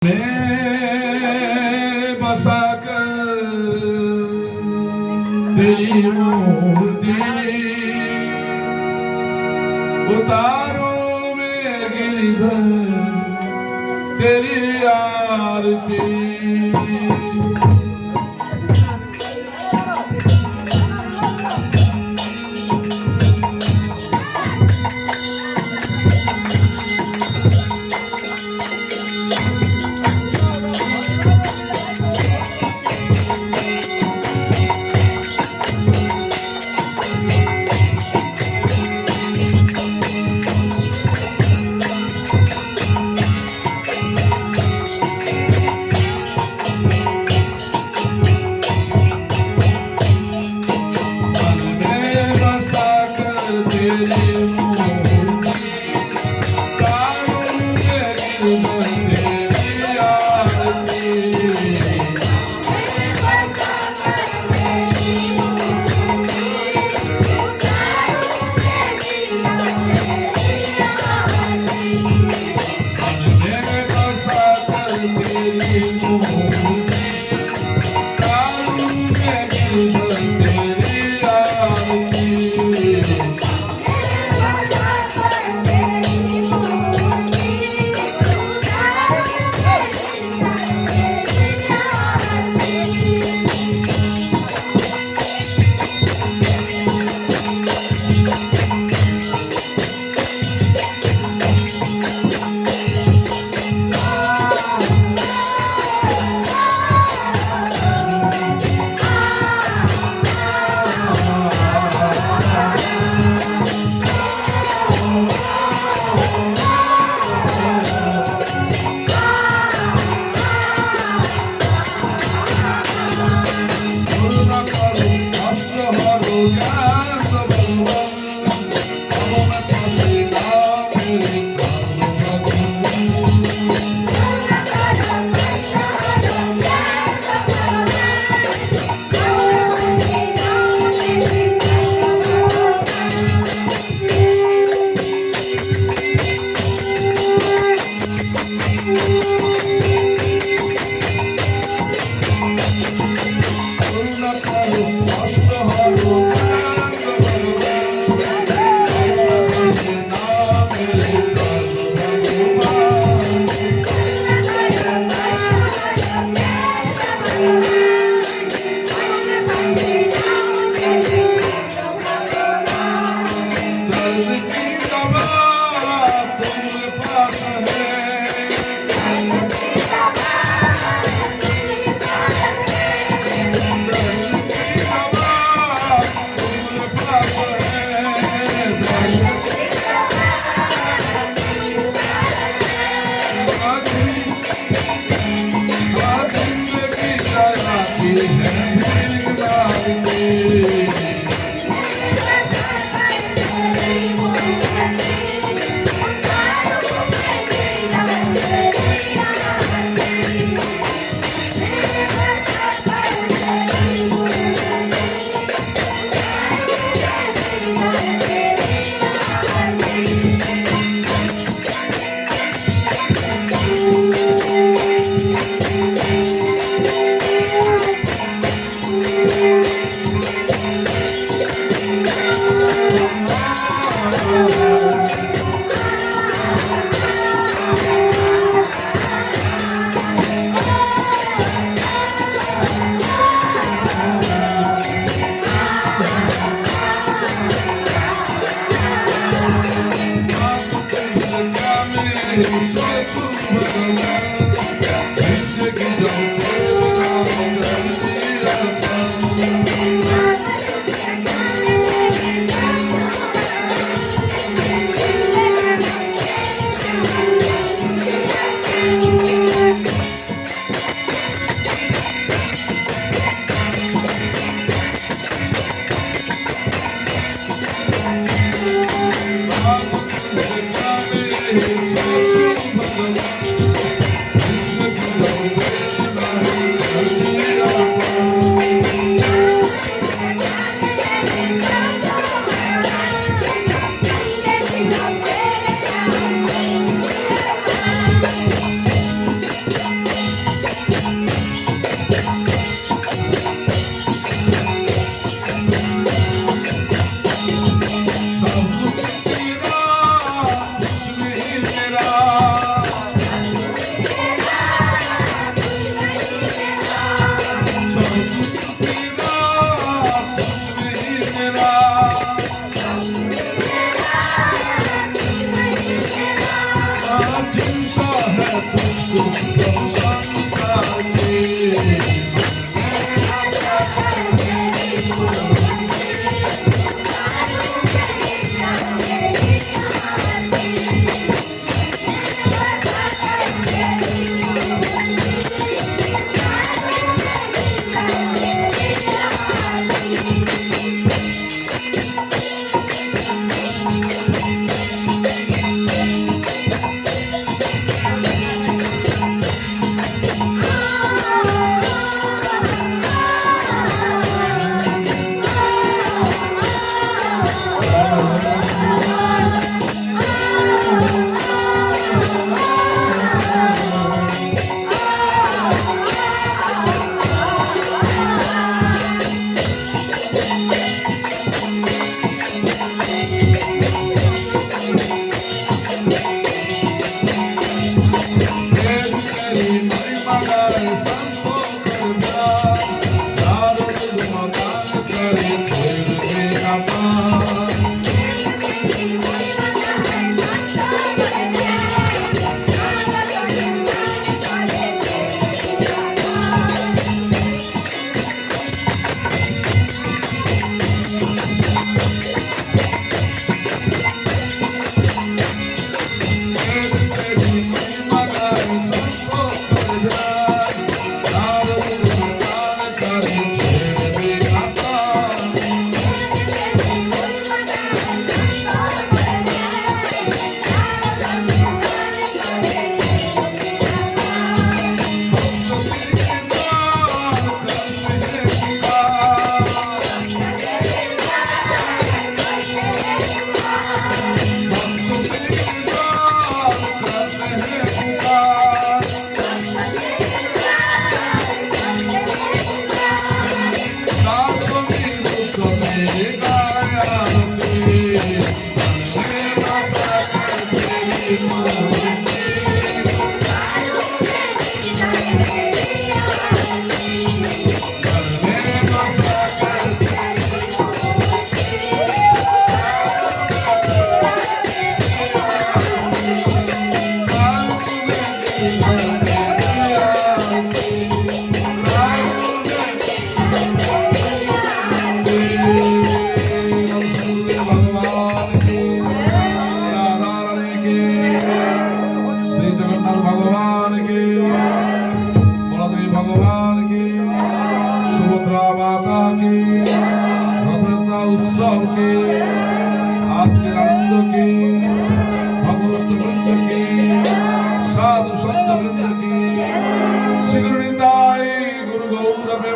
मैं बसा कर तेरी मूर्ति उतारो में गिरधर तेरी आरती।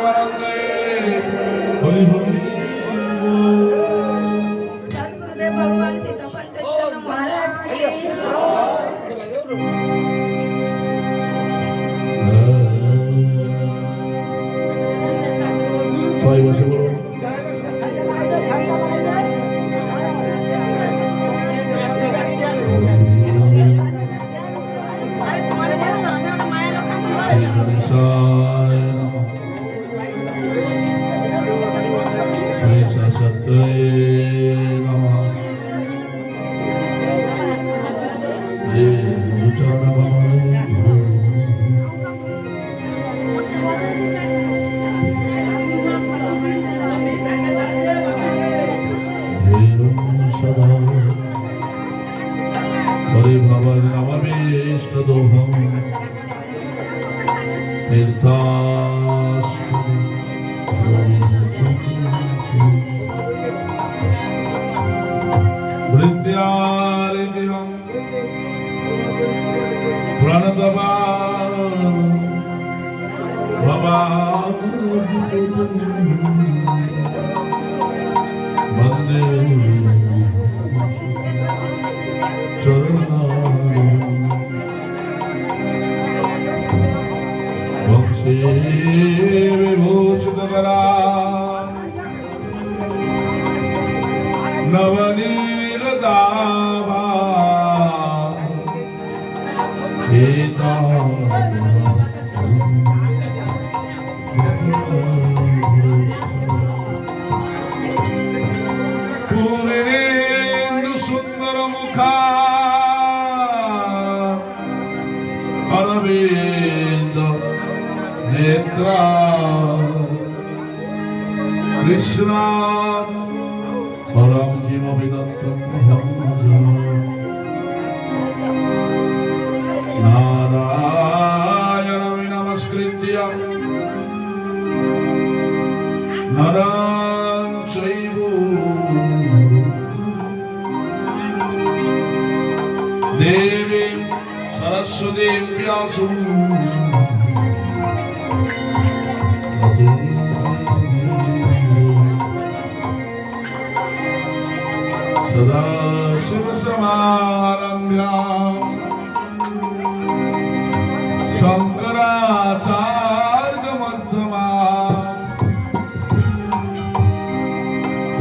परमानंदे हरि हरि सद्गुरुदेव भगवान सीताफल चैतन्य महाराज की सबाई बसे बोलो कृष्णा परम जीवविदत्तं नारायणं नमस्कृत्य नरं चैव देवीं सरस्वतीं व्यासं सदा शिवसमारम्भ्यां शङ्कराचार्यमध्यमाम्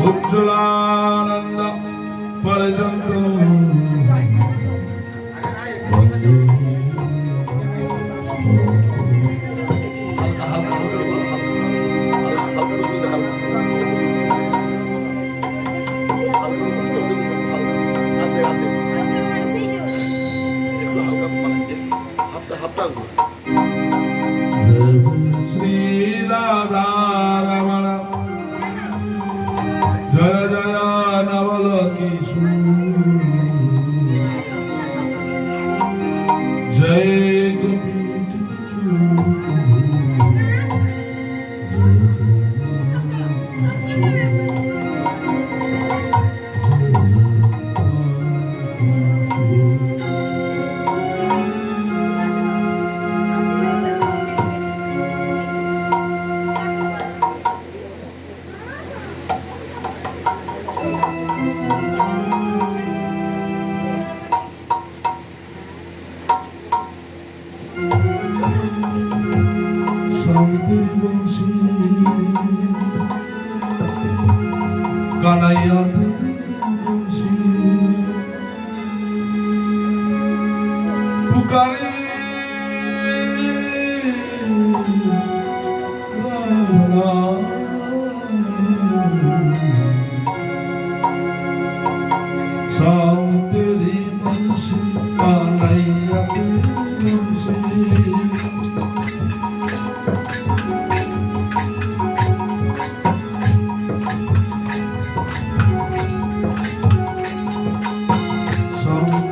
उज्ज्वलानन्द पर्यन्तम् वन्दे श्री राधा रमण जय जय नवल किशोर जय गोपी कन्हैया पुकारे तेरी बंसी कन्हैया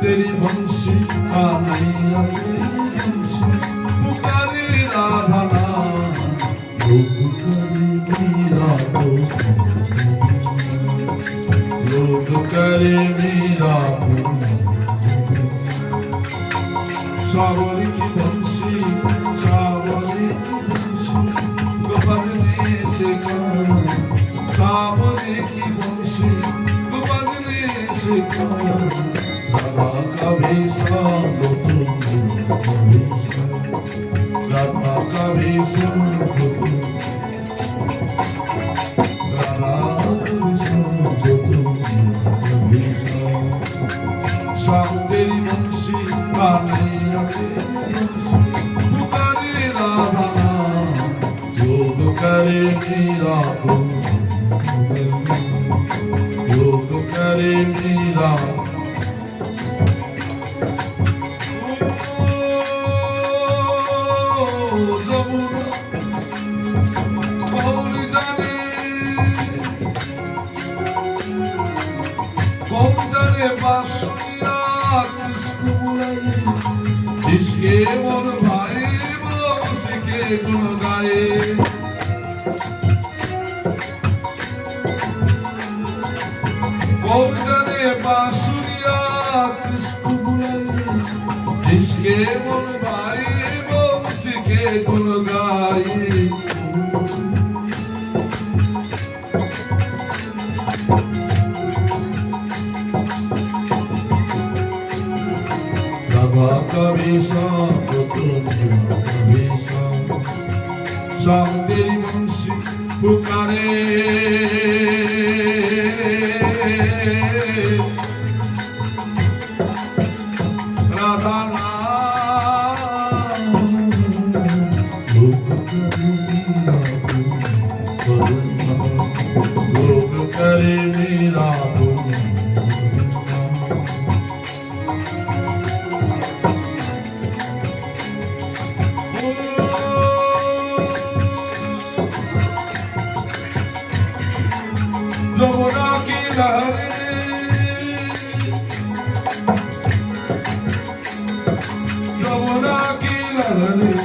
तेरी बंसी कन्हैया पुकारे राधा लोग करे मेरा सावरी की बंसी गोपाल কবি শুনছো রাধা কবি শুনছো তুমি শ্যাম তেরি বংশী কানাইয়া পুকারে রাধা योग करे मीरा योग करे मीरा जिसके मन भाई वो उसके गुण गाए कौन जाने बांसुरिया किसको बुलाए जिसके मन भाई वो उसके गुण गाए कभी शाम कभी शाम तेरी मुंशी पुकारे राधा लोग करे मेरा यमुना की लहरें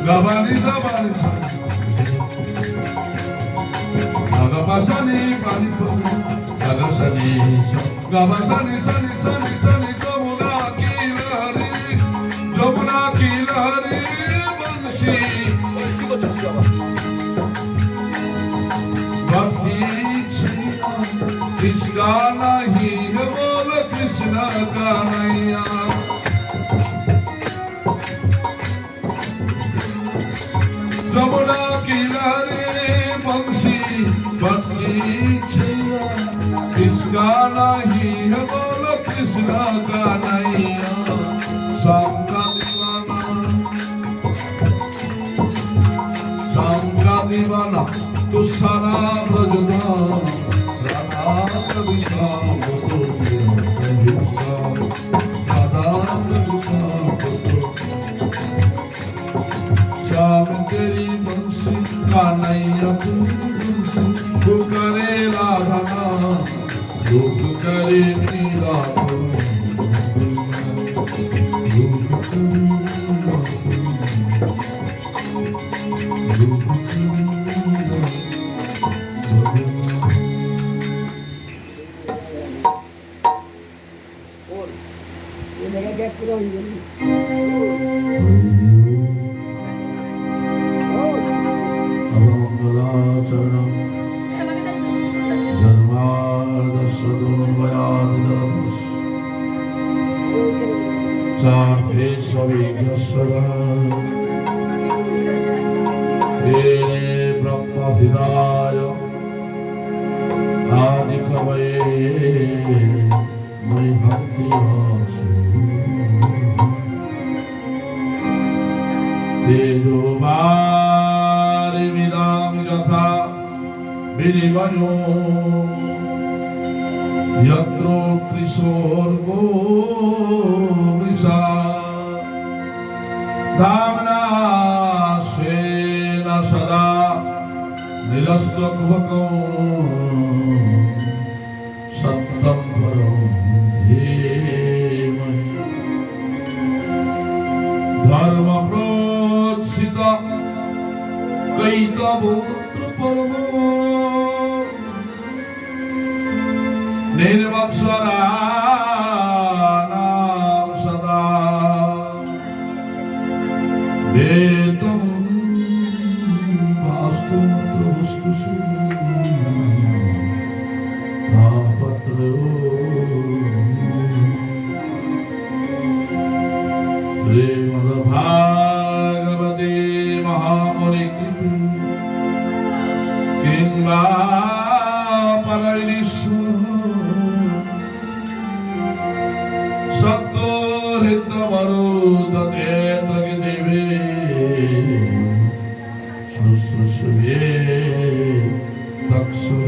गवानी जबानी गवासनी पानी गवासनी गवासनी सनी सनी सनी यमुना की लहरें बंशी कृष्णा नहीं बोल कृष्णा का नैया यमुना की लहरें बंशी भक्ति कृष्णा नहीं बोल कृष्णा का नैया शाम का दीवाना तू सारा भजना राधा कभी शाम राधा कभी शाम तेरी बंशी कानैया तू करे राधा लोग करे मीरा ब्रह्मविदाय आदि कवये मयि भक्ति तेजोवारिमिदां यथा विनिमयो यत्रो त्रिशोर्गो विशा धाम्ना स्वेन सदा निरस्तकुहकं सत्यं परं धीमहि धर्मप्रोत्सित कैतवोऽत्र परमो निर्वत्सराणां सदा वेदं वास्तुमत्र वस्तुषु तापत्रयो শ্রীমদ্ভাগবতে মহামুনি কিংবা সত্যহৃতমরুদতে দেবে শুশ্রূষবে তৎসু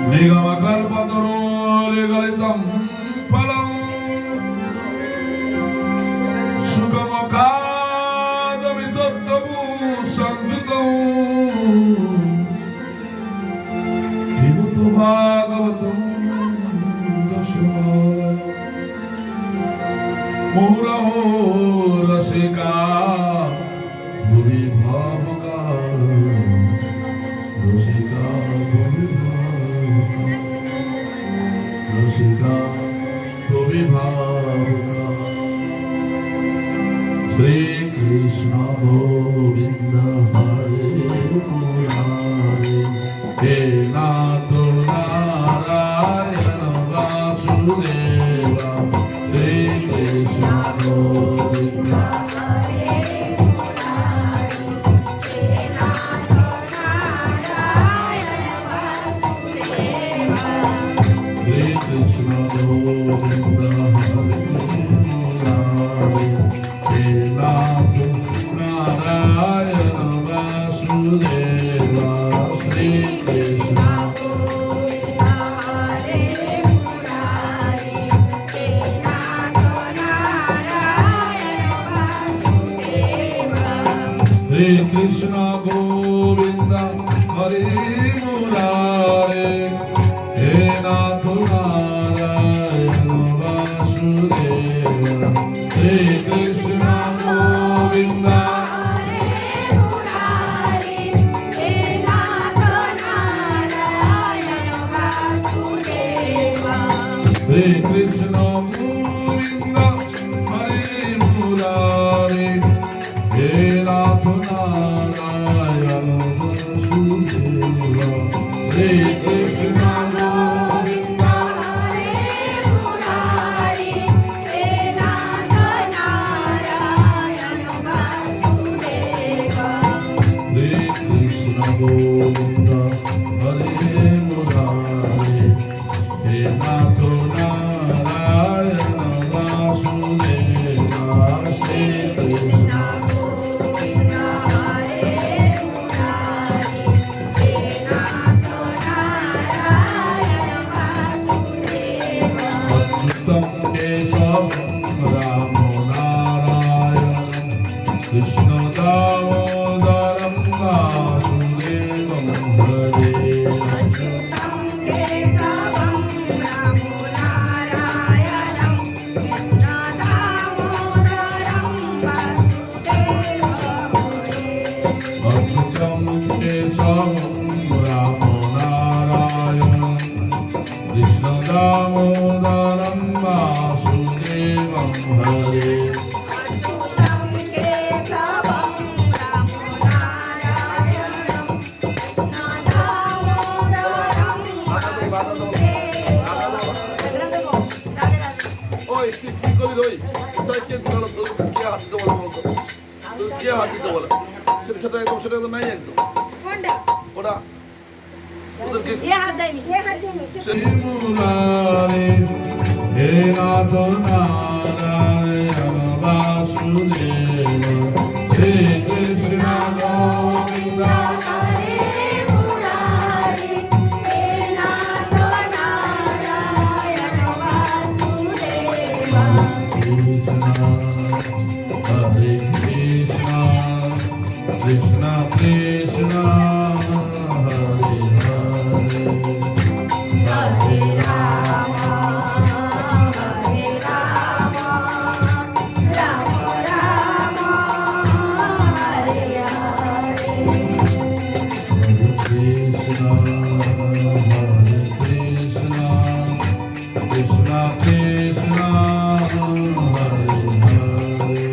নিগমকল্পতরুলিগলিতম ফলম সুখমকাদমিতত্তমু সংযুতম কিমুত ভাগবতম দশমায় মুহুরহো রসিকা ভুবি ভাবুকা রসিকা ভুবি ভাবুকা রসিকা ভুবি ভাবুকা শ্রী কৃষ্ণ গোবিন্দ হরে মুরারে হে নাথ নারায়ণ বাসুদেবা শ্রী কৃষ্ণ গোবিন্দ শ্রী কৃষ্ণ গোবিন্দ হরে মুরারে হে নাথ নারায়ণ বাসুদেবা শ্রী কৃষ্ণ শ্রী কৃষ্ণ গোবিন্দ হরে মুরারে হে নাথ নারায়ণ বাসুদেবা শ্রী কৃষ্ণ গোবিন্দ শ্রী কৃষ্ণ গোবিন্দ হরে মুরারে হে নাথ নারায়ণ বাসুদেবা শ্রী কৃষ্ণ গোবিন্দ শ্রী কৃষ্ণ গোবিন্দ হরে মুরারে হে নাথ নারায়ণ বাসুদেবা শ্রী কৃষ্ণ অচ্যুতম কেশবম রাম নারায়ণম কৃষ্ণ দামোদরম বাসুদেবম হরে অচ্যুতম কেশবম রাম নারায়ণম কৃষ্ণ দামোদরম বাসুদেবম হরে ওই তুই কি করবি ওই কোথায় কে ঘুরালো তোর কে হাত দিতে বলে বলতো তোর কে হাত দিতে বলে সেটা একদম নাই একদম ওটা ওদেরকে শ্রী মুরারে হে নাথ নারায়ণ বাসুদেবা শ্রী কৃষ্ণ গোবিন্দ হরে কৃষ্ণ কৃষ্ণ কৃষ্ণ হরে হরে হরে রাম হরে কৃষ্ণ হরে কৃষ্ণ কৃষ্ণ কৃষ্ণ হরে হরে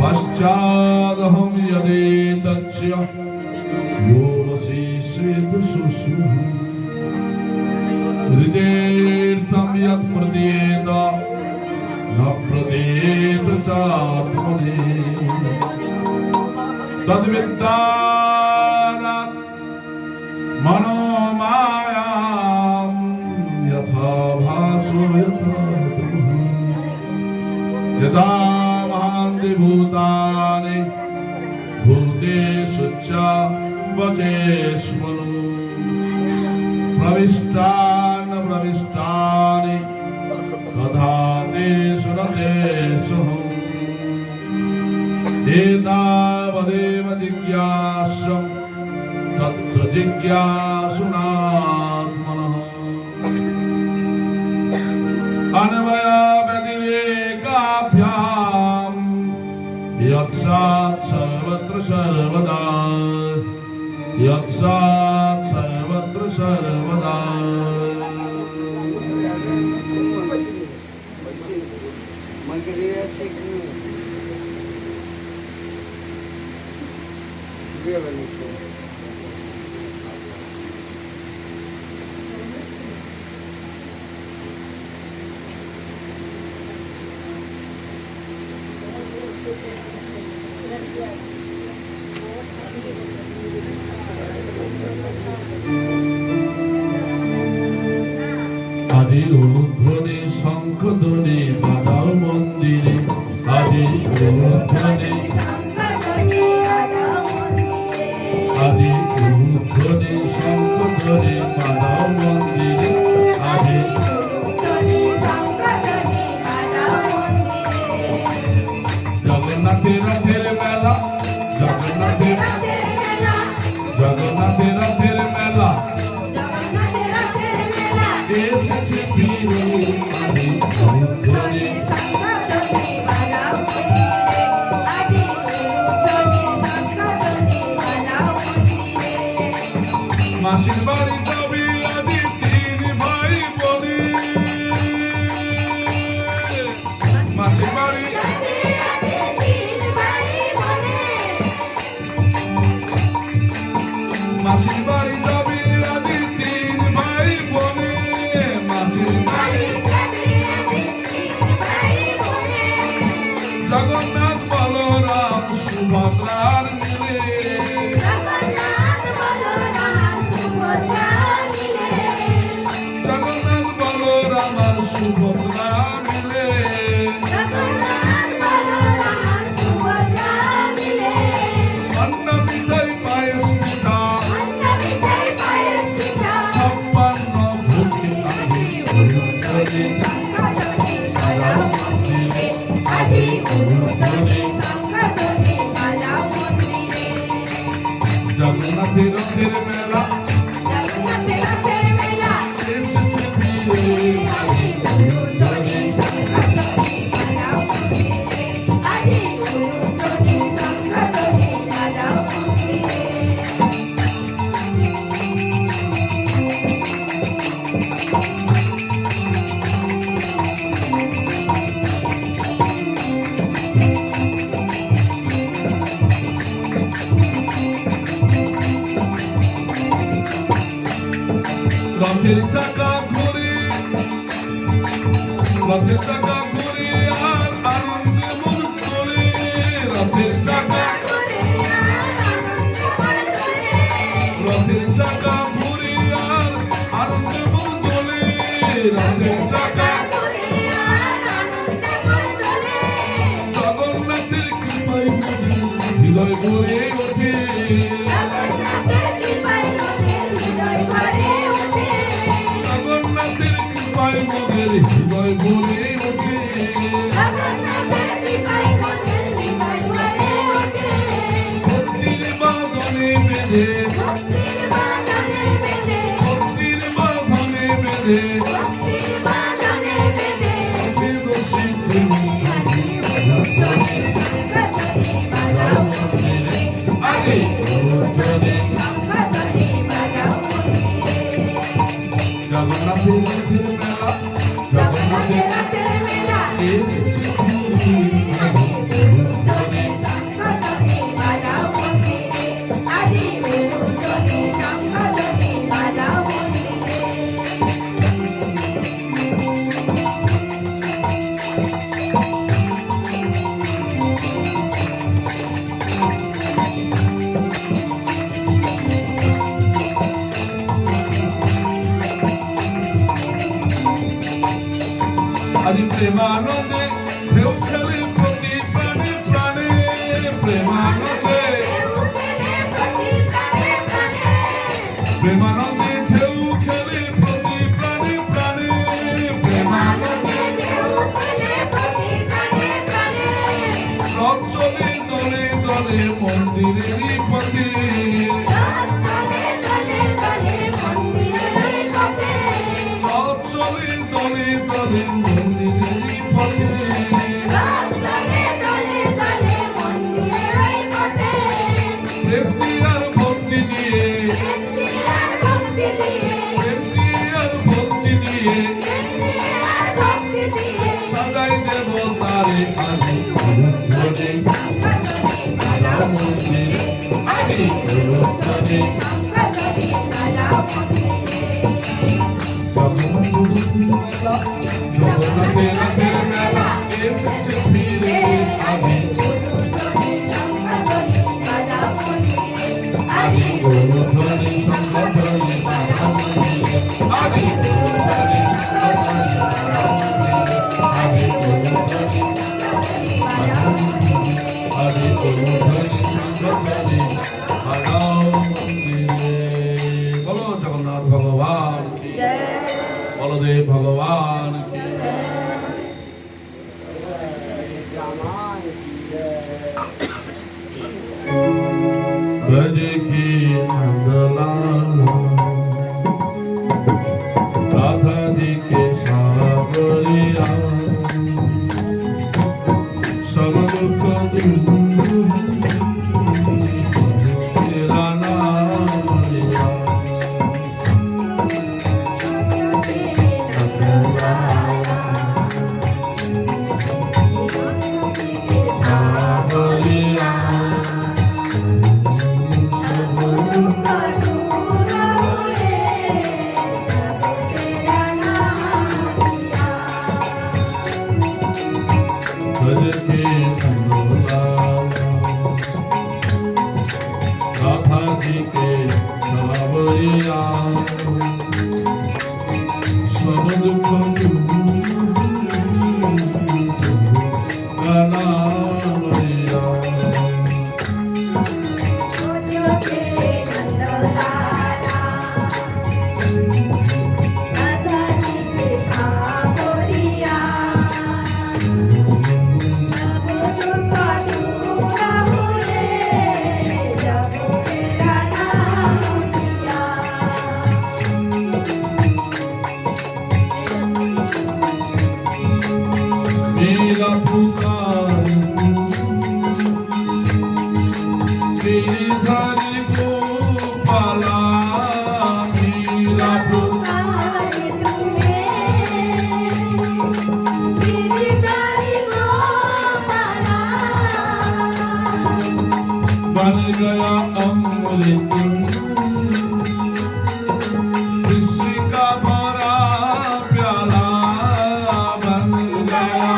पश्चादहं यदेतच्च यो वशिष्येत शुश्रूः हृदेर्थं यत् प्रदीयेत न प्रदीयेत चात्मने तद्विद्वान् मनोमायां यथा भासो यथा यदा भूतानि भूतेषु च वचेष्वनु प्रविष्टानि तथा तेषु न तेषु एतावदेव जिज्ञास्यं तत्त्वजिज्ञासुनात्मनः अन्वयाव्यतिरेकाभ्यां यत्सात् सर्वत्र सर्वदा यत्सात् सर्वत्र सर्वदा আদি উদ্ধনে শঙ্খধ্বনি বাজাও মন্দিরে আদি উদ্ধনে আদি উদ্ধনে শঙ্খধ্বনি বাজাও মন্দিরে আদি জগন্নাথের রথের মেলা জগন্নাথের রথের মেলা এসেছে ফিরে আদি উদ্ধনে মাসির বাড়ি যাবি আদি তিন ভাই বলি মাসির বাড়ি মাসির বাড়ি যাবি আদি তিন ভাই বলি মাসির বাড়ি জগন্নাথ বলরাম সুভদ্রার মিলে জগন্নাথ বলরাম আর সুভদ্রা মিলে অন্ন মিঠাই পায়েস পিঠা ছাপ্পান্ন ভোগে আদি উদ্ধনে আদি উদ্ধনে জগন্নাথের রথের মেলা এসেছে ফিরে আদি উদ্ধনে রথের চাকা ঘুরে আর আনন্দে মন তোলে রথের চাকা ঘুরে আর আনন্দে মন তোলে রথের চাকা জগন্নাথের কৃপায় হৃদয় ভরে ওঠে জগন্নাথের কৃপায় মনের হৃদয় ভরে ওঠে ভক্তির বাঁধনে বেঁধে ভক্তির বাঁধনে বেঁধে বসি তুমি আগে উদ্ধনে জগন্নাথের রথের মেলা জগন্নাথের এসেছে ফিরে আদি উদ্ধনে চলে দলে দলে মন্দিরের পথে রথ চলে দলে দলে মন্দিরের পথে প্রেমটি আর ভক্তি দিয়ে প্রেমটি আর ভক্তি দিয়ে সাজাই দেব তারে আজি ধরে মালা মন্দিরে আজি ধরে জগন্নাথের মেলা এসেছে ফিরে আমি আজি ধরে সঙ্গ ধরে আজি ধরে আজি বলো জগন্নাথ ভগবান কি বলদেব ভগবান কি ब्रज की नंदलाल राधा जी के सावरिया सब दुख दूर तेरा नाम लिया सावरिया राधा जी के सावरिया सब दुख गाना लिया मेरा पुकार गिरिधारी गोपाला मेरा पुकार बन गया अमृत किसी का भरा प्याला बन गया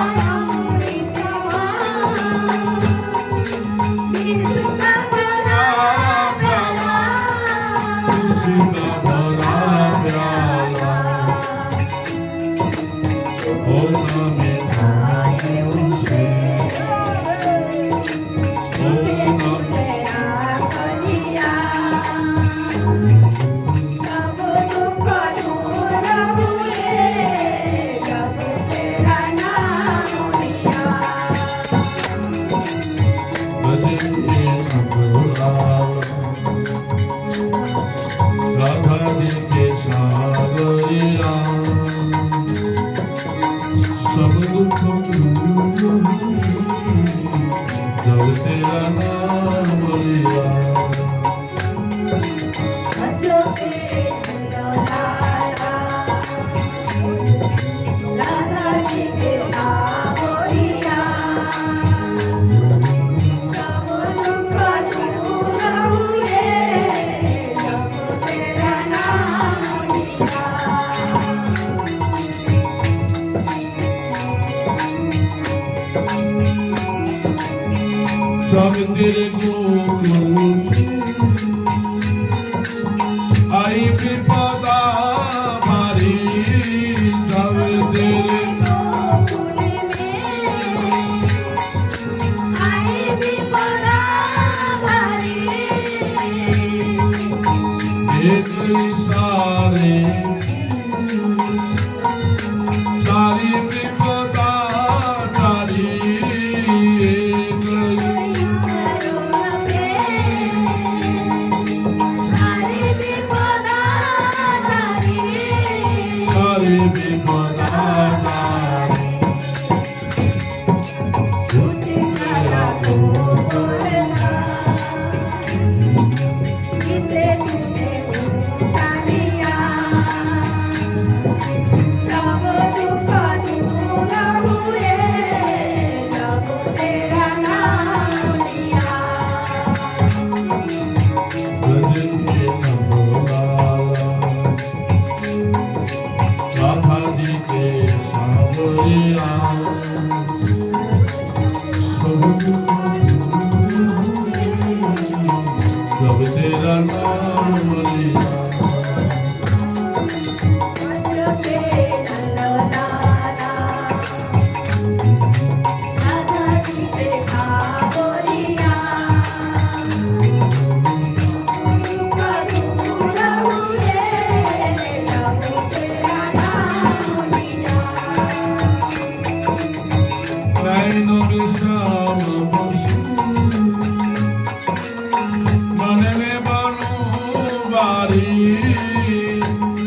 किसी का भरा प्याला होना मीठा राधा जी के सावरिया सब दुख जब तेरा नाम लिया जब तेरे गोकुल आई विपदा भारी जब तेरे एक सारे सारी विपदा तारी एक जब तेरा नाम लिया नैनो विश्राम मन में बनो बारी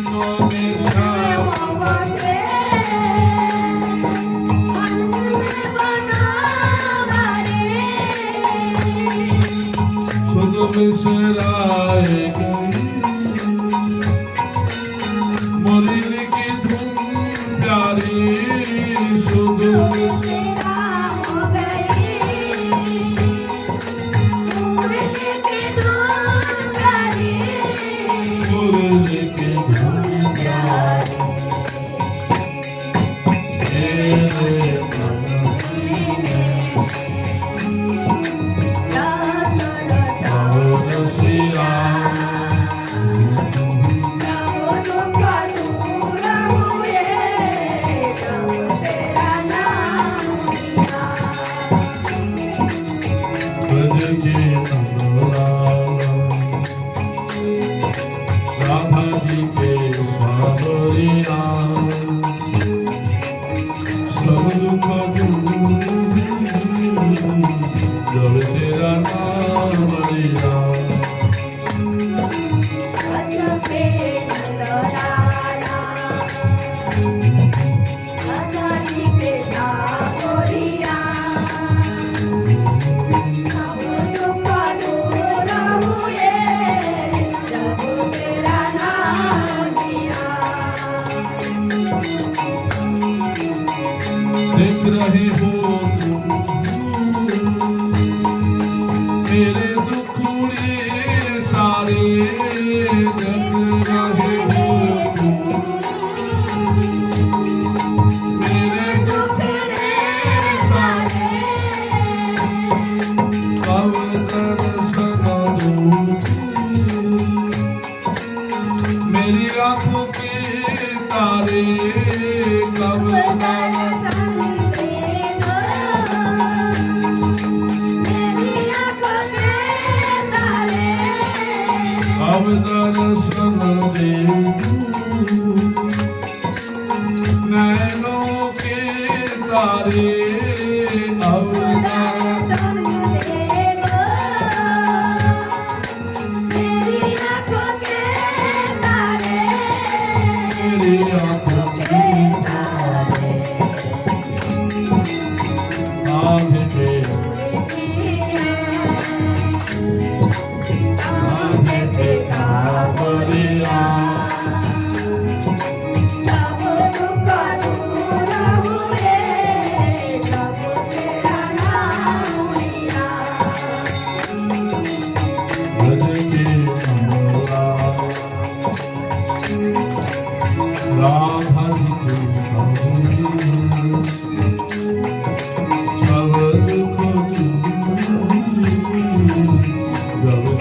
नो विश्राम खुद बिसराए मोरिन की धुन प्यारी शुद्ध राधा जी के सावरिया सब दुख दूर जब तेरा नाम लिया देख रहे हो मेरे दुखड़े सारे देख रहे हो मेरे दुखड़े सारे कब दर्शन दूं मेरी आंखों के तारे कब अब दर्शन दे नैनों के तारे अब दर्शन मेरी आंखों के तारे आँख पे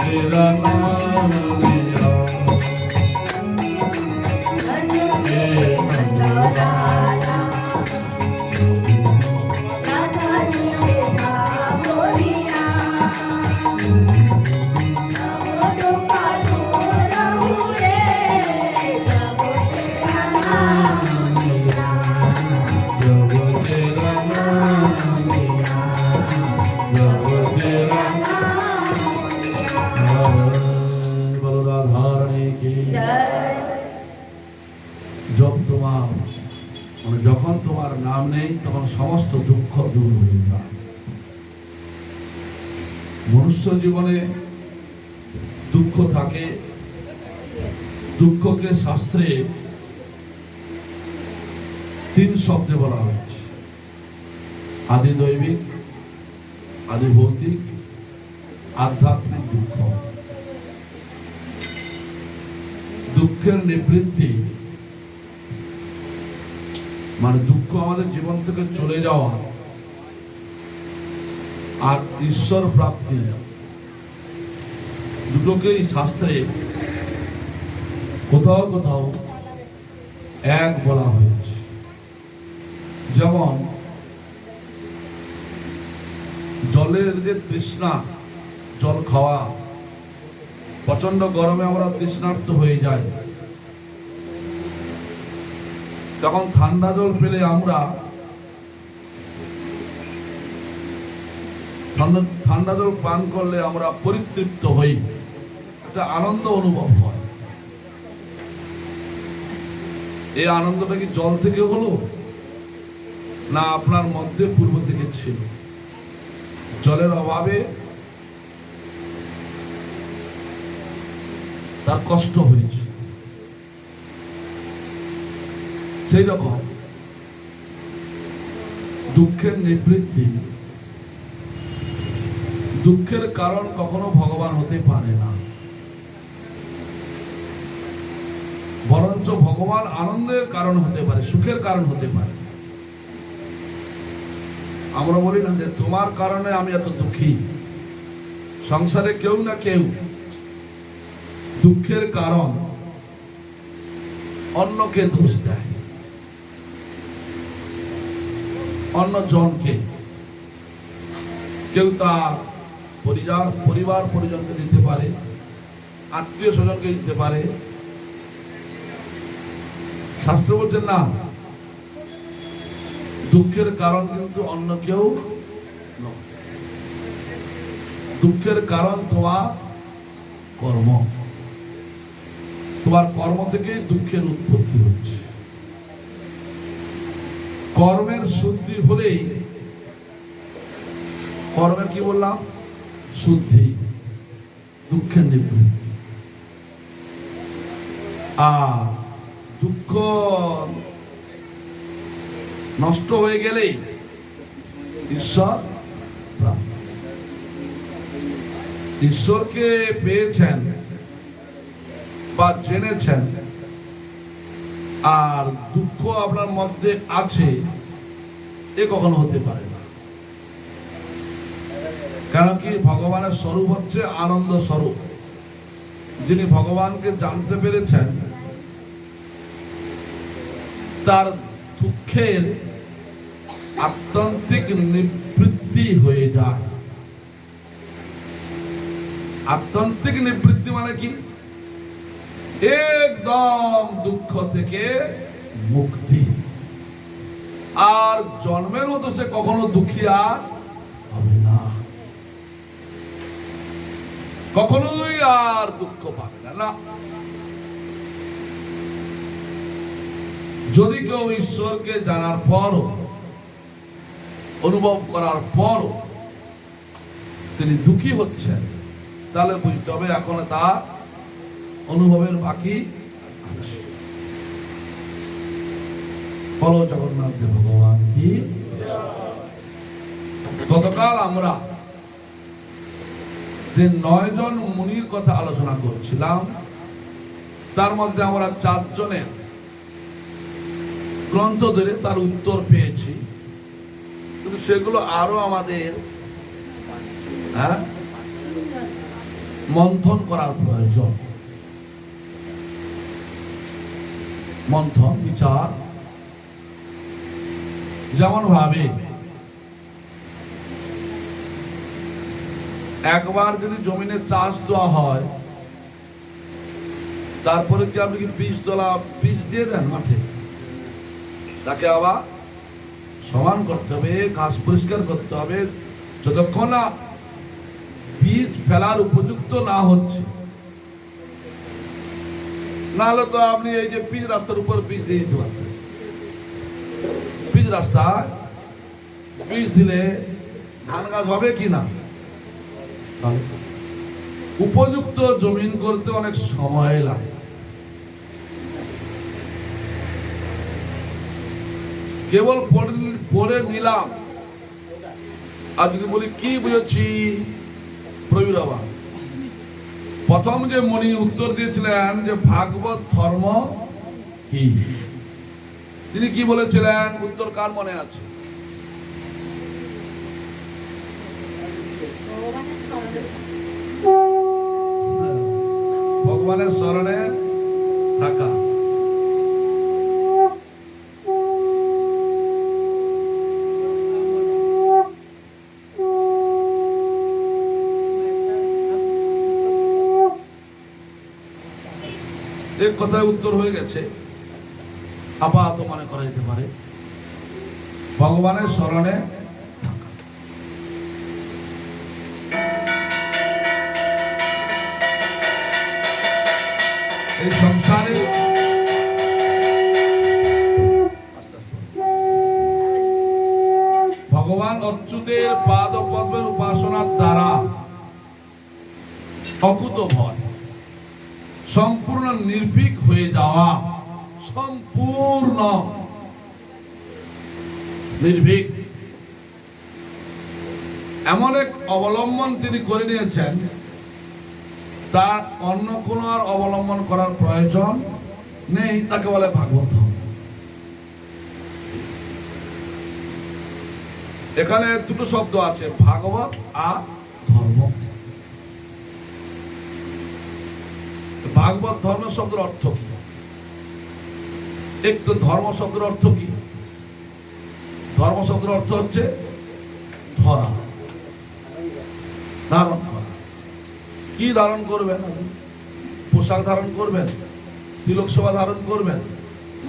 तेरा नाम लिया যখন তোমার নাম নেই তখন সমস্ত দুঃখ দূর হয়ে যায়। মনুষ্য জীবনে দুঃখ থাকে, দুঃখকে শাস্ত্রে 3 শব্দে বলা হয়েছে: আদি দৈবিক, আদি ভৌতিক, আধ্যাত্মিক দুঃখ। দুঃখের নিবৃত্তি মানে দুঃখ আমাদের জীবন থেকে চলে যাওয়া, আর ঈশ্বর প্রাপ্তি দুটোকেই শাস্ত্রে কোথাও কোথাও এক বলা হয়েছে। যেমন জলের যে তৃষ্ণা, জল খাওয়া, প্রচন্ড গরমে আমরা তৃষ্ণার্ত হয়ে যাই, তখন ঠান্ডা জল পেলে আমরা ঠান্ডা জল পান করলে আমরা পরিতৃপ্ত হই, একটা আনন্দ অনুভব হয়। এই আনন্দটা কি জল থেকে হলো, না আপনার মধ্যে পূর্ব থেকে ছিল? জলের অভাবে তার কষ্ট হয়েছে। সেই রকম দুঃখের নিবৃত্তি, দুঃখের কারণ কখনো ভগবান হতে পারে না, বরঞ্চ ভগবান আনন্দের কারণ হতে পারে, সুখের কারণ হতে পারে। আমরা বলি না যে তোমার কারণে আমি এত দুঃখী। সংসারে কেউ না কেউ দুঃখের কারণ অন্যকে দোষ দেয়, অন্য জনকে। কেউ তার পরিবার পরিজনকে দিতে পারে, আত্মীয় স্বজনকে দিতে পারে। শাস্ত্র বলছেন না, দুঃখের কারণ কিন্তু অন্য কেউ নয়। দুঃখের কারণ তোমার কর্ম, তোমার কর্ম থেকেই দুঃখের উৎপত্তি হচ্ছে। কর্মের শুদ্ধি হলেই, কর্মের কি বললাম, শুদ্ধি, দুঃখের নিবৃত্তি। আর দুঃখ নষ্ট হয়ে গেলেই ঈশ্বর প্রাপ্তি। ঈশ্বরকে পেয়েছেন বা জেনেছেন আর দুঃখ আপনার মধ্যে আছে, এ কখনো হতে পারে না। কারণ কি, ভগবানের স্বরূপ হচ্ছে আনন্দ স্বরূপ। যিনি ভগবানকে জানতে পেরেছেন, তার দুঃখের আত্যন্তিক নিবৃত্তি হয়ে যায়। আত্যন্তিক নিবৃত্তি মানে কি? একদম দুঃখ থেকে মুক্তি। আর জন্মের মতো সে কখনো দুঃখী আর হবে না, কখনোই আর দুঃখ পাবে না। যদি কেউ ঈশ্বরকে জানার পরও, অনুভব করার পরও তিনি দুঃখী হচ্ছেন, তাহলে বুঝতে হবে এখন তার অনুভবের বাকি আছে। বলো জগন্নাথ দেব ভগবান কি। গতকাল আমরা যে 9 জন মুনির কথা আলোচনা করছিলাম, তার মধ্যে আমরা 4 জনের গ্রন্থ ধরে তার উত্তর পেয়েছি, কিন্তু সেগুলো আরো আমাদের মন্থন করার প্রয়োজন। মন্থন, বিচার। যেমন ভাবে একবার যদি জমিনে চাষ দেওয়া হয়, তারপরে কি আপনি কি বীজ দিয়ে দেন মাঠে? তাকে আবার সমান করতে হবে, ঘাস পরিষ্কার করতে হবে, যতক্ষণ না বীজ ফেলার উপযুক্ত না হচ্ছে। নাহলে তো আপনি এই যে পিচ রাস্তার উপর বীজ দিয়ে দিতে পারতেন। পিচ রাস্তায় বীজ দিলে ধান গাছ হবে কি না? উপযুক্ত জমিন করতে অনেক সময় লাগে। কেবল পড়ে নিলাম আর যদি বলি কি বুঝেছি, প্রবীর বাবা প্রথম যে মণি উত্তর দিয়েছিলেন যে ভাগবত ধর্ম কি, তিনি কি বলেছিলেন? উত্তর কার মনে আছে? ভগবানের শরণে থাকা। এক কথায় উত্তর হয়ে গেছে। আপাতত মনে করা যেতে পারে ভগবানের শরণে থাকা। এই সংসারে ভগবান অচ্যুতের পাদ পদ্মের উপাসনার দ্বারা অকুতভয় সম্পূর্ণ নির্ভীক হয়ে যাওয়া, সম্পূর্ণ নির্ভীক এমন এক অবলম্বন তিনি করে নিয়েছেন, তার অন্য কোনো আর অবলম্বন করার প্রয়োজন নেই। তাকে বলে ভাগবত ধর্ম। এখানে দুটো শব্দ আছে, ভাগবত আর ধর্ম। ভাগবত ধর্ম শব্দের অর্থ কি? একটু ধর্ম শব্দের অর্থ কি? ধর্ম শব্দের অর্থ হচ্ছে ধরা, ধারণ করা। কি ধারণ করবেন? পোশাক ধারণ করবেন, তিলক শোভা ধারণ করবেন,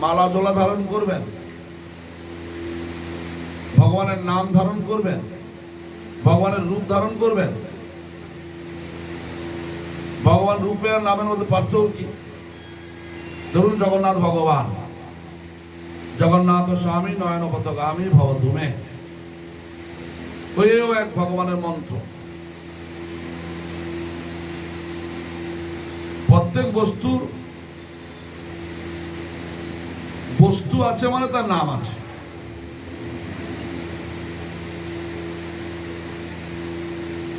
মালা জোলা ধারণ করবেন, ভগবানের নাম ধারণ করবেন, ভগবানের রূপ ধারণ করবেন। ভগবান রূপের নামের মধ্যে পার্থক্য কি? ধরুন জগন্নাথ ভগবান, জগন্নাথ স্বামী নয়ন পথগামী ভবতুমে, ওইও এক ভগবানের মন্ত্র। প্রত্যেক বস্তু আছে মানে তার নাম আছে।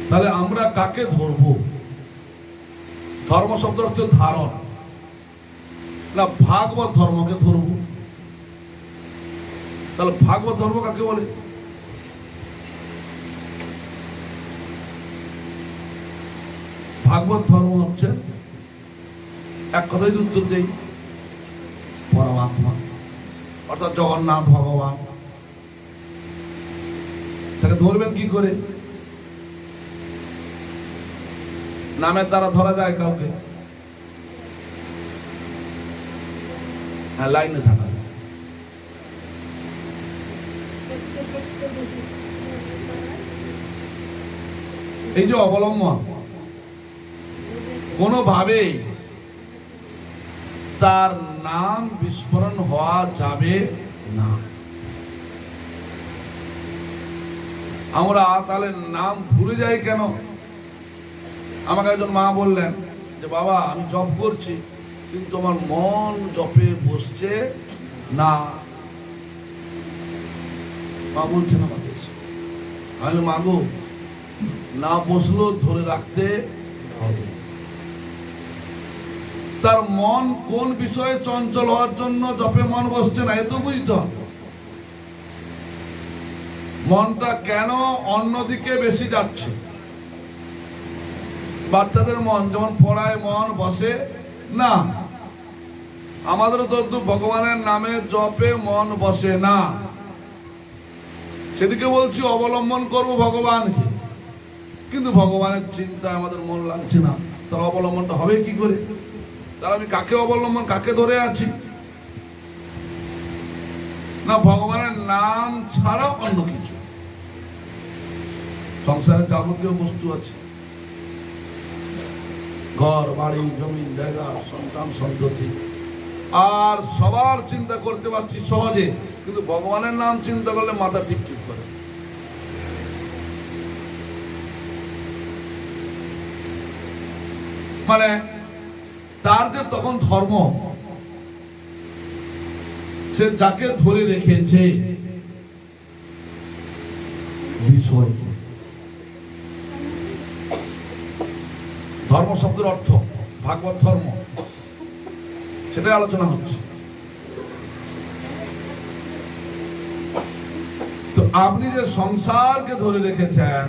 তাহলে আমরা কাকে ধরব? ধর্ম শব্দ অর্থ ধারণ, না ভাগবত ধর্মকে ধরব? তাহলে ভাগবত ধর্ম কাকে বলে? ভাগবত ধর্ম হচ্ছে, এক কথায় উত্তর দেই, পরমাত্মা অর্থাৎ জগন্নাথ ভগবান। তাকে ধরবেন কি করে? নামের দ্বারা ধরা যায় কাউকে? হ্যাঁ, লাইনে থাকা। এই যে অবলম্বন, কোনোভাবেই তার নাম বিস্মরণ হওয়া যাবে না। আমরা তাহলে নাম ভুলে যাই কেন? আমাকে একজন মা বললেন যে বাবা, আমি জপ করছি কিন্তু আমার মন জপে বসছে না। মা বলছেন আমাকে, আমি মা গো, না বসলেও ধরে রাখতে হবে। তার মন কোন বিষয়ে চঞ্চল হওয়ার জন্য জপে মন বসছে না, এ তো বুঝতে হবে। মনটা কেন অন্যদিকে বেশি যাচ্ছে? বাচ্চাদের মন যেমন পড়ায় মন বসে না, আমাদেরও তো ভগবানের নামে জপে মন বসে না। সেদিকে বলছি অবলম্বন করব ভগবানকে, কিন্তু ভগবানের চিন্তায় আমাদের মন লাগছে না। তার অবলম্বনটা হবে কি করে? তাহলে আমি কাকে অবলম্বন, কাকে ধরে আছি? না ভগবানের নাম ছাড়া অন্য কিছু। সংসারে যাবতীয় বস্তু আছে, ঘর বাড়ি জমি জায়গা সন্তান সন্ততি, আর সবার চিন্তা করতে পারছি সহজে, কিন্তু ভগবানের নাম চিন্তা করলে মাথা টিপটিপ করে। মানে তার যে তখন ধর্ম, সে যাকে ধরে রেখেছে বিষয়। ধর্ম শব্দের অর্থ, ভাগবত ধর্ম, সেটাই আলোচনা হচ্ছে। তো আপনি যে সংসারকে ধরে রেখেছেন,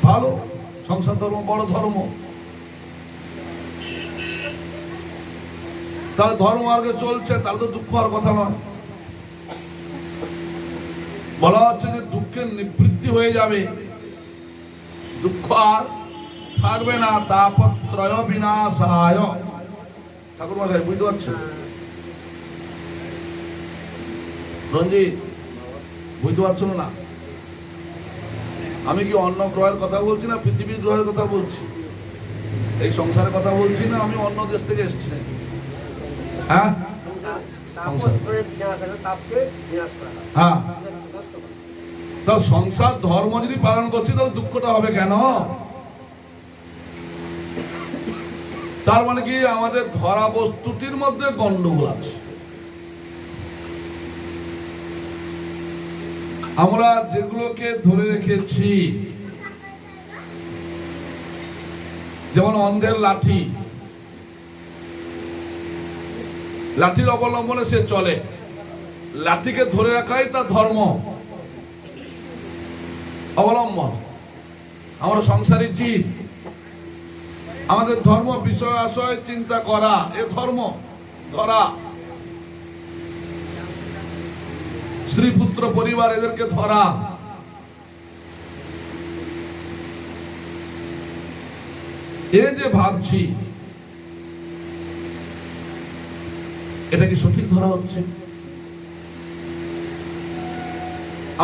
ভালো, সংসার ধর্ম বড় ধর্ম, তাহলে ধর্ম মার্গে চলছে, তাহলে তো দুঃখ হওয়ার কথা নয়। বলা হচ্ছে যে দুঃখের নিবৃত্তি হয়ে যাবে, দুঃখ আর থাকবে না। তাপত্রয় বিনাশায়। ঠাকুর মশাই বুঝতে পারছেন? রঞ্জিত বুঝতে পারছো না? আমি কি অন্য গ্রহের কথা বলছি না পৃথিবীর গ্রহের কথা বলছি? এই সংসারের কথা বলছি না, আমি অন্য দেশ থেকে এসেছি নাকি? হ্যাঁ, হ্যাঁ। তার সংসার ধর্ম যদি পালন করছি তাহলে দুঃখটা হবে কেন? তার মানে কি আমাদের ধরা বস্তুটির মধ্যে গন্ডগোল আছে। আমরা যেগুলোকে ধরে রেখেছি, যেমন অন্ধের লাঠি, লাঠির অবলম্বনে সে চলে, লাঠিকে ধরে রাখাই তার ধর্ম অবলম্বন। আমরা সংসারী জীব, আমাদের ধর্ম বিষয় আশয় চিন্তা করা, এ ধর্ম ধরা। স্ত্রী পুত্র পরিবার এদেরকে ধরা। এ যে ভাবছি, এটা কি সঠিক ধরা হচ্ছে?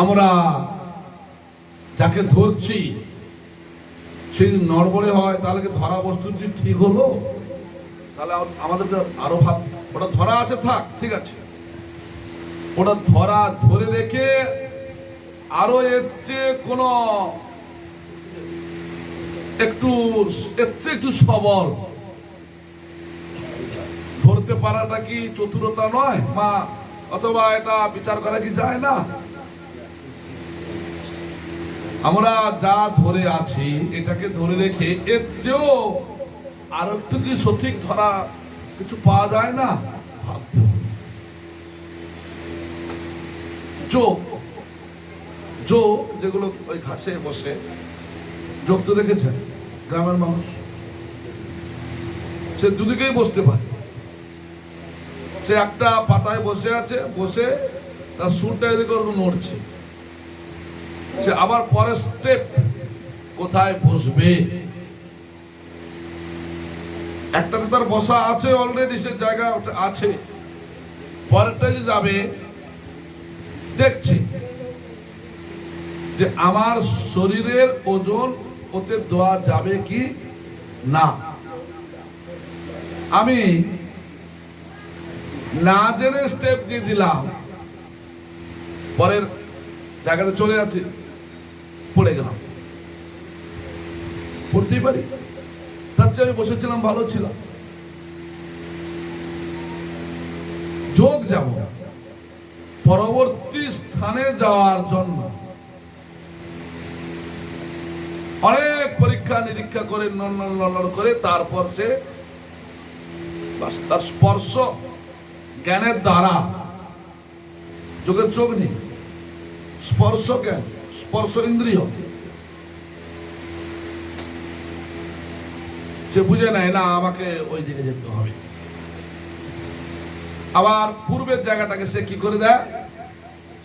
আমরা যাকে ধরছি সেই নড়বড়ে হয়, তাহলে কি ধরা বস্তুটি ঠিক হলো? তাহলে আমাদের আরো ভাব, ওটা ধরা আছে থাক, ঠিক আছে, ওটা ধরে রেখে আরো এর চেয়ে কোনো একটু সবল ধরতে পারাটা কি চতুরতা নয় মা? অথবা এটা বিচার করা কি যায় না? আমরা যা ধরে আছি এটাকে ধরে রেখে এর চেয়েও আর একটু কি সঠিক ধরা কিছু পাওয়া যায় না? ভাবতে হবে। যোগ যেগুলো ওই ঘাসে বসে, যোগ তো দেখেছেন গ্রামের মানুষ, সে দুদিকেই বসতে পারে। সে একটা পাতায় বসে আছে, বসে তার সুরটা এদিকে নড়ছে, সে আবার পরের স্টেপ কোথায় বসবে। একটাতে তার বসা আছে অলরেডি, সে জায়গা আছে, পরেরটা যে যাবে দেখছি যে আমার শরীরের ওজন ওতে দেওয়া যাবে কি না। আমি না জেনে স্টেপ দিয়ে দিলাম, পরের জায়গাটা চলে যাচ্ছে, পড়ে গেলাম। পড়তেই পারি, তার চেয়ে আমি বসেছিলাম, ভালো ছিলাম। যোগ যেমন পরবর্তী স্থানে যাওয়ার জন্য অনেক পরীক্ষা নিরীক্ষা করে নড় করে তারপর সে তার স্পর্শ জ্ঞানের দ্বারা, যোগের চোখ নেই, স্পর্শ জ্ঞান, স্পর্শ ইন্দ্রিয়, সে বুঝে নেয় না আমাকে ওই দিকে যেতে হবে। আবার পূর্বের জায়গাটাকে সে কি করে দেয়?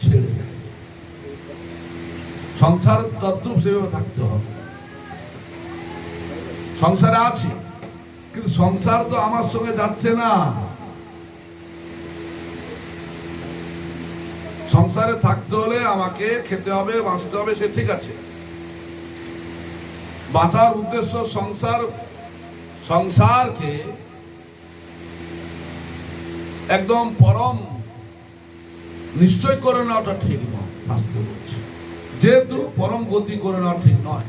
ছেড়ে দেয়। সংসার তদ্রূপ সেভাবে থাকতে হবে। সংসারে আছি, কিন্তু সংসার তো আমার সঙ্গে যাচ্ছে না। সংসারে থাকতে হলে আমাকে খেতে হবে, বাঁচতে হবে, সে ঠিক আছে। বাঁচার উদ্দেশ্য সংসারকে একদম পরম নিশ্চয় করে নেওয়াটা ঠিক নয়। শাস্ত্র বলছে যেহেতু পরম গতি করে নেওয়া ঠিক নয়,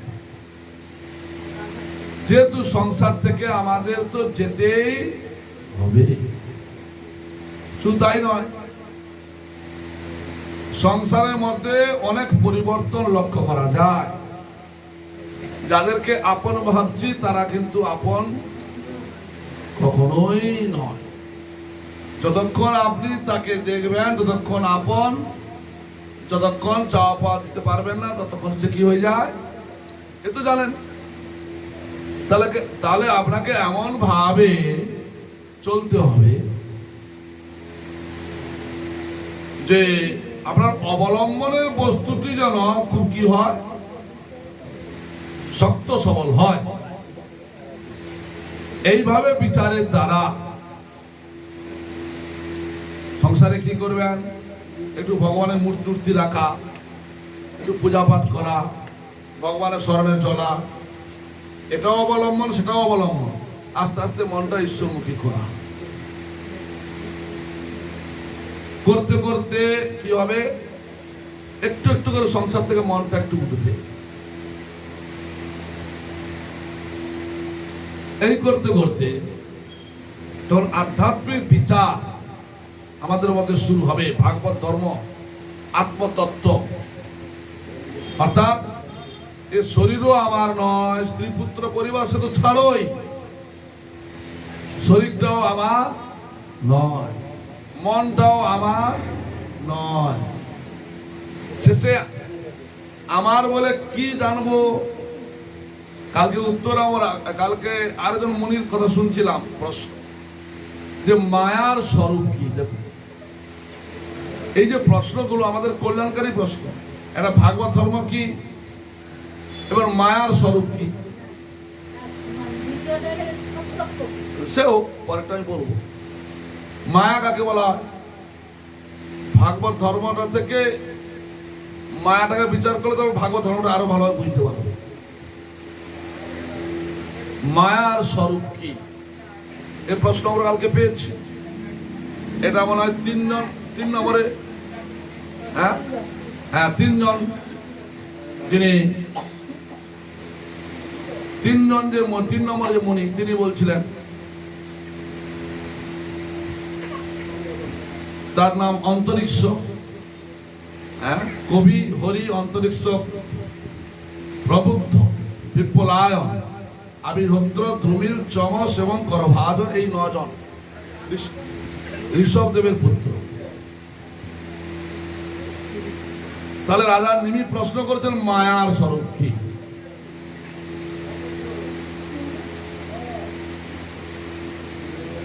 যেহেতু সংসার থেকে আমাদের তো যেতেই হবে। শুধু তাই নয়, সংসারের মধ্যে অনেক পরিবর্তন লক্ষ্য করা যায়। যাদেরকে আপন ভাবছি তারা কিন্তু আপন কখনোই নয়। যতক্ষণ আপনি তাকে দেখবেন ততক্ষণ আপন, যতক্ষণ চাওয়া পাওয়া দিতে পারবেন না ততক্ষণ সে কি হয়ে যায় এ তো জানেন। তাহলে আপনাকে এমন ভাবে চলতে হবে যে আপনার অবলম্বনের বস্তুটি যেন খুব কি হয়, শক্ত সবল হয়। এইভাবে বিচারের দ্বারা সংসারে কি করবেন, একটু ভগবানের মূর্তি রাখা, একটু পূজা পাঠ করা, ভগবানের স্মরণে চলা, এটাও অবলম্বন সেটাও অবলম্বন। আস্তে আস্তে মনটা ঈশ্বরমুখী করা, করতে করতে কি হবে, একটু একটু করে সংসার থেকে মনটা একটু উঠবে। এই করতে করতে তখন আধ্যাত্মিক বিচার আমাদের মধ্যে শুরু হবে। ভাগবত ধর্ম, আত্মতত্ত্ব, অর্থাৎ এ শরীরও আমার নয়, স্ত্রী পুত্র পরিবার সে তো ছাড়োই, শরীরটাও আমার নয়, মনটাও আমার নয়। শেষে আমার বলে কি জানবো? কালকে উত্তর আমরা, কালকে আরেকজন মুনির কথা শুনছিলাম, প্রশ্ন যে মায়ার স্বরূপ কি। দেখুন এই যে প্রশ্নগুলো আমাদের কল্যাণকারী প্রশ্ন। এটা ভাগবত ধর্ম কি, এবার মায়ার স্বরূপ কি, সেও পরেরটা আমি বলবো। মায়া কাকে বলা হয়? ভাগবত ধর্মটা থেকে মায়াটাকে বিচার করলে তবে ভাগবত ধর্মটা আরো ভালোভাবে বুঝতে পারবে। মায়ার স্বরূপ কি, এই প্রশ্ন আমরা কালকে পেয়েছি। এটা মনে হয় তিন নম্বরে, হ্যাঁ হ্যাঁ, তিনজন যিনি তিন নম্বর যে মুনি তিনি বলছিলেন, তার নাম অন্তরিক্ষ। হ্যাঁ, কবি হরি অন্তরিক্ষ প্রবুদ্ধ বিপ্লয়ায়ন আবির্ভদ্র ধ্রুমির চমস এবং করভাজন, এই 9 জন ঋষভ দেবের পুত্র। তাহলে রাজা নিমি প্রশ্ন করেছেন মায়ার স্বরূপ কি।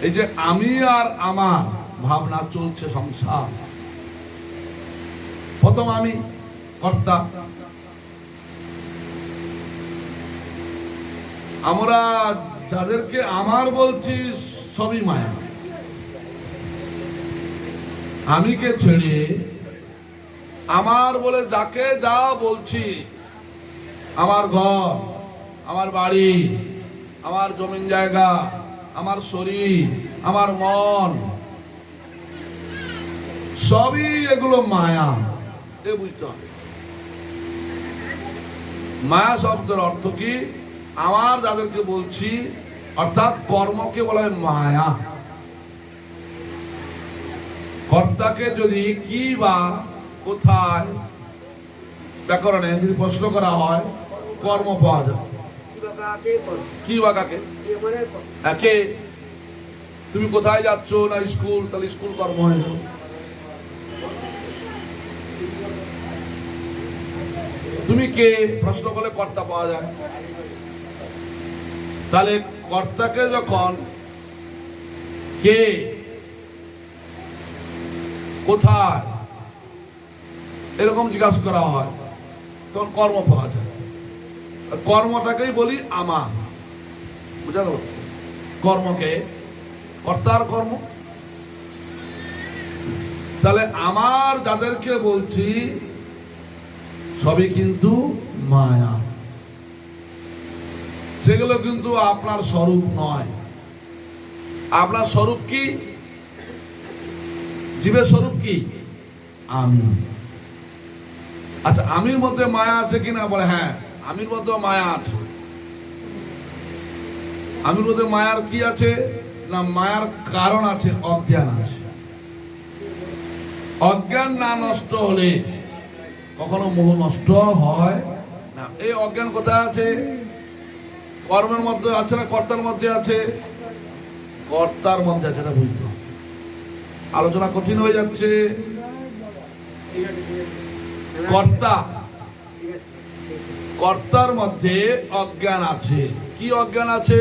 এই যে আমি আর আমার ভাবনা চলছে সংসার। প্রথম আমি কর্তা, আমরা যাদেরকে আমার বলছি সবই মায়া। আমিকে ছেড়ে আমার বলে যাকে যা বলছি, আমার ঘর, আমার বাড়ি, আমার জমিন জায়গা, আমার শরীর, আমার মন, সবই এগুলো মায়া। এ বুঝতে হবে মায়া শব্দের অর্থ কি। আমার যাদেরকে বলছি অর্থাৎ কর্মকে বলা হয় মায়া। কর্তাকে যদি কি বা কোথায় ব্যাকরণে যদি প্রশ্ন করা হয়, কর্ম পাওয়া যায়। কি বা কাকে, কে, তুমি কোথায় যাচ্ছ, না স্কুল, তাহলে স্কুল কর্ম হয়ে যাবে। তুমি কে প্রশ্ন করলে কর্তা পাওয়া যায়। তাহলে কর্তাকে যখন কে, কোথায় এরকম জিজ্ঞাসা করা হয়, তখন কর্ম পাওয়া যায়। কর্মটাকেই বলি আমার, বুঝা গেল? কর্মকে, কর্তার কর্ম। তাহলে আমার যাদেরকে বলছি সবই কিন্তু মায়া, সেগুলো কিন্তু আপনার স্বরূপ নয়। আপনার স্বরূপ কি? জীবের স্বরূপ কি? আমি। আচ্ছা, আমির মধ্যে মায়া আছে কিনা? বলে হ্যাঁ, আমির মধ্যে মায়া আছে। আমির মধ্যে মায়ার কি আছে না, মায়ার কারণ আছে, অজ্ঞান আছে। অজ্ঞান না নষ্ট হলে কখনো মোহ নষ্ট হয় না। এই অজ্ঞান কোথায় আছে? কর্মের মধ্যে আছে না কর্তার মধ্যে আছে? কর্তার মধ্যে আছে, এটা বুঝতে হবে। আলোচনা কঠিন হয়ে যাচ্ছে। কর্তার মধ্যে অজ্ঞান আছে। কি অজ্ঞান আছে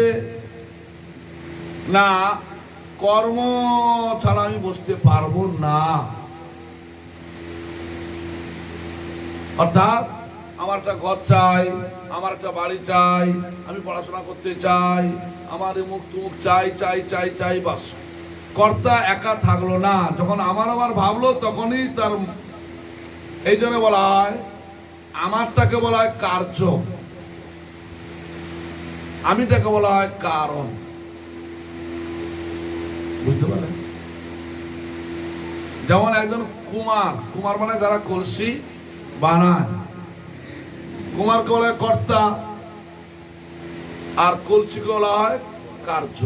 না, কর্ম ছাড়া আমি বসতে পারবো না। অর্থাৎ আমার একটা ঘর চাই, আমার একটা বাড়ি চাই, আমি পড়াশোনা করতে চাই, আমার মুখ তুমুখ চাই চাই চাই চাই, বাস। কর্তা একা থাকলো না, যখন আমার ভাবলো তখনই তার, এই জন্য বলা হয় আমারটাকে বলা হয় কার্য, আমিটাকে বলা হয় কারণ। বুঝতে পারলেন? যেমন একজন কুমার, কুমার মানে যারা কলসি বানায়, কুমারকে বলা হয় কর্তা, আর কলসিকে বলা হয় কার্য।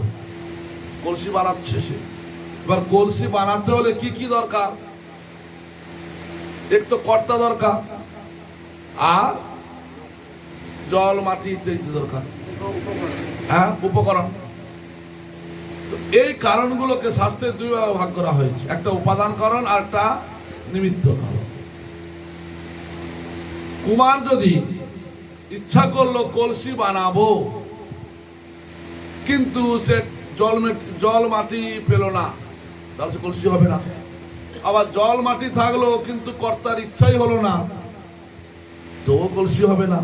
কলসি বানাচ্ছে সে। এবার কলসি বানাতে হলে কি কি দরকার? এক তো কর্তা দরকার, আর জল মাটি ইত্যাদি দরকার, হ্যাঁ, উপকরণ। এই কারণগুলোকে শাস্ত্রে দুই ভাগে ভাগ করা হয়েছে, একটা উপাদান কারণ আর একটা নিমিত্ত কারণ। কুমার যদি ইচ্ছা করলো কলসি বানাবো, কিন্তু সে জল মাটি পেল না, তাহলে সে কলসি হবে না। আবার জল মাটি থাকলো কিন্তু কর্তার ইচ্ছাই হলো না, তবুও কলসি হবে না।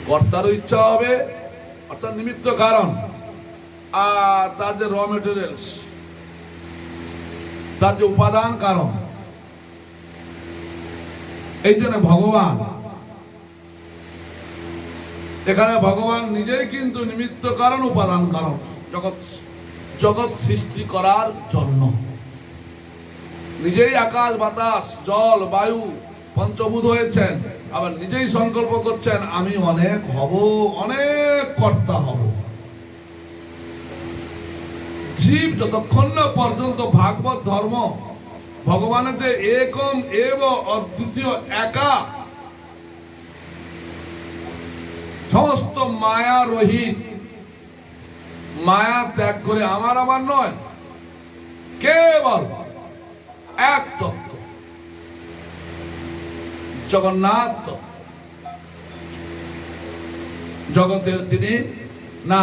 কর্তারও ইচ্ছা হবে, অর্থাৎ নিমিত্ত কারণ, আর তার যে র মেটেরিয়ালস, তার যে উপাদান কারণ। এই জন্য ভগবান, এখানে ভগবান নিজেই কিন্তু নিমিত্ত কারণ উপাদান কারণ, জগৎ সৃষ্টি করার জন্য নিজেই আকাশ বাতাস জল বায়ু পঞ্চভূত হয়েছেন, আবার নিজেই সংকল্প করছেন আমি অনেক হব, অনেক কর্তা হব। জীব যতক্ষণ না পর্যন্ত ভাগবত ধর্ম ভগবানের যে একম এব অদ্বিতীয় একা, সমস্ত মায়া রহিত, মায়া ত্যাগ করে আমার নয়, কেবল এক তত্ত্ব জগন্নাথ, জগতের তিনি না,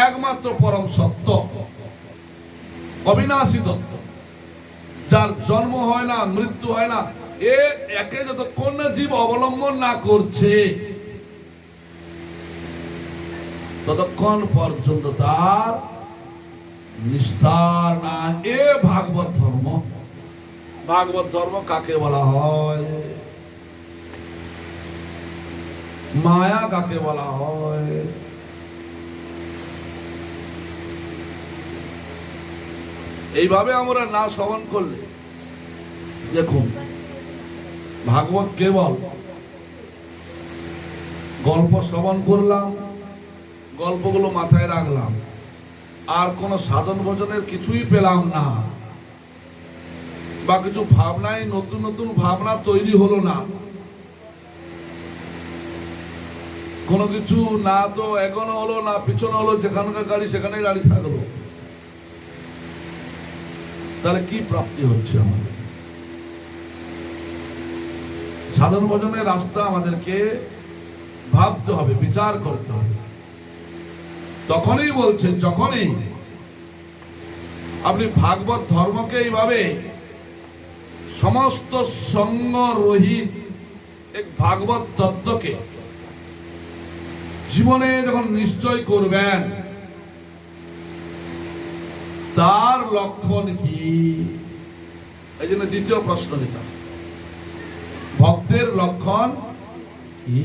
একমাত্র পরম সত্য, অবিনাশী তত্ত্ব, যার জন্ম হয় না, মৃত্যু হয় না, একে যতক্ষণ না জীব অবলম্বন না করছে ততক্ষণ পর্যন্ত তার নিস্তার না। এ ভাগবত ধর্ম। ভাগবত ধর্ম কাকে বলা হয়? মায়া কাকে বলা হয়? এইভাবে আমরা না শ্রবণ করলে, দেখুন ভাগবত কেবল গল্প শ্রবণ করলাম, গল্পগুলো মাথায় রাখলাম, আর কোন সাধন ভোজনের কিছুই পেলাম না, বা কিছু ভাবনায় নতুন নতুন ভাবনা তৈরি হলো না, কোনো কিছু না তো এগোনো হলো না পিছনে হলো, যেখানকার গাড়ি সেখানেই গাড়ি থাকলো, তাহলে কি প্রাপ্তি হচ্ছে আমাদের? সাধন ভজনের রাস্তা আমাদেরকে ভাবতে হবে, বিচার করতে হবে। তখনই বলছে, যখনই আপনি ভাগবত ধর্মকে এইভাবে সমস্ত সঙ্গ রহিত এক ভাগবত তত্ত্বকে জীবনে যখন নিশ্চয় করবেন, তার লক্ষণ কি? এই জন্য দ্বিতীয় প্রশ্ন যেটা, ভক্তের লক্ষণ কি?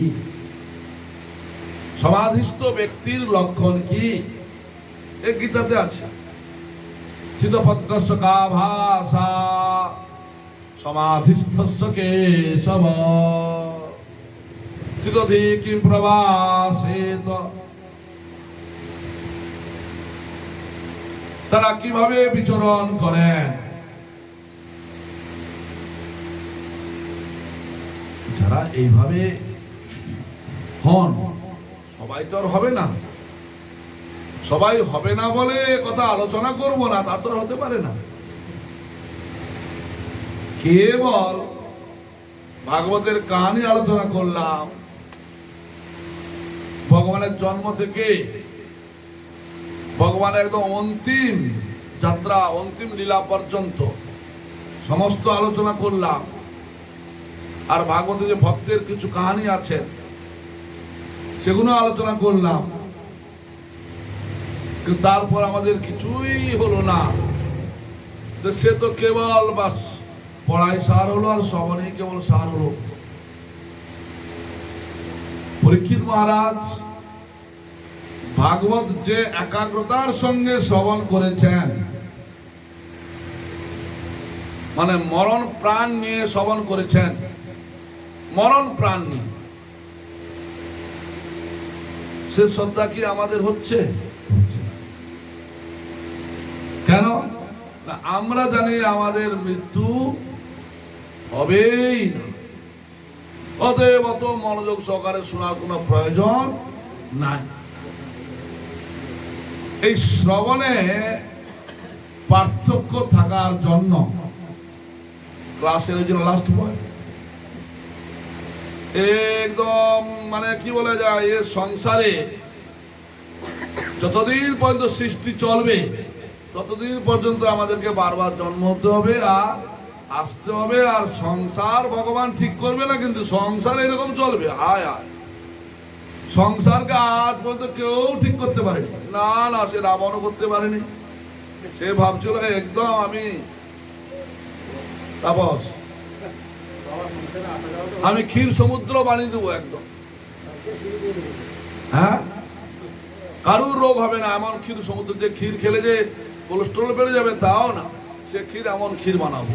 সমাধিস্থ ব্যক্তির লক্ষণ কি? এই গীতাতে আছে, চিতপত্রস্য কা ভাষা সমাধিস্থস্য কেশব চিতধি কিম প্রবাসেত। তারা কিভাবে বিচরণ করেন? যারা এইভাবে হন, সবাই তো আর হবে না, সবাই হবে না বলে কথা আলোচনা করব না, তা তো হতে পারে না। কেবল ভাগবতের কাহিনী আলোচনা করলাম, ভগবানের জন্ম থেকে ভগবানের একদম অন্তিম যাত্রা, অন্তিম লীলা পর্যন্ত সমস্ত আলোচনা করলাম, আর ভাগবতে যে ভক্তের কিছু কাহিনী আছে সেগুলো আলোচনা করলাম, কিন্তু তারপর আমাদের কিছুই হলো না। তো সে তো কেবল বাস পড়াই সার হলো আর শ্রবণেই কেবল সার হলো। পরীক্ষিত মহারাজ ভাগবত যে একাগ্রতার সঙ্গে শ্রবণ করেছেন, মানে মরণ প্রাণ নিয়ে শ্রবণ করেছেন, মরণ প্রাণ নিয়ে, সে শ্রদ্ধা কি আমাদের হচ্ছে? কেন না? আমরা জানি আমাদের মৃত্যু হবেই না, অতএব অত মনোযোগ সহকারে শোনার কোনো প্রয়োজন নাই। এই শ্রবণে পার্থক্য থাকার জন্য ক্লাসের জন্য লাস্ট পয়েন্ট একদম মানে কি বলা যায়, এ সংসারে যতদিন পর্যন্ত সৃষ্টি চলবে ততদিন পর্যন্ত আমাদেরকে বারবার জন্ম হতে হবে আর আসতে হবে। আর সংসার ভগবান ঠিক করবে না, কিন্তু সংসার এরকম চলবে। হায় হায়, সংসারকে আজ পর্যন্ত কেউ ঠিক করতে পারেনি। না না, সে রাবণও করতে পারেনি। সে ভাবছিল একদম আমি তাপস, আমি ক্ষীর সমুদ্র বানিয়ে দেবো একদম, হ্যাঁ, কারুর রোগ হবে না এমন ক্ষীর সমুদ্র, যে ক্ষীর খেলে যে কোলেস্ট্রল বেড়ে যাবে তাও না, সে ক্ষীর এমন ক্ষীর বানাবো।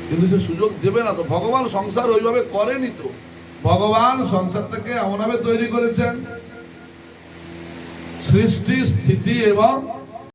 কিন্তু সে সুযোগ দেবে না। তো ভগবান সংসার ওইভাবে করেনি। তো ভগবান সংসারটাকে এমনভাবে তৈরি করেছেন, সৃষ্টি স্থিতি এবং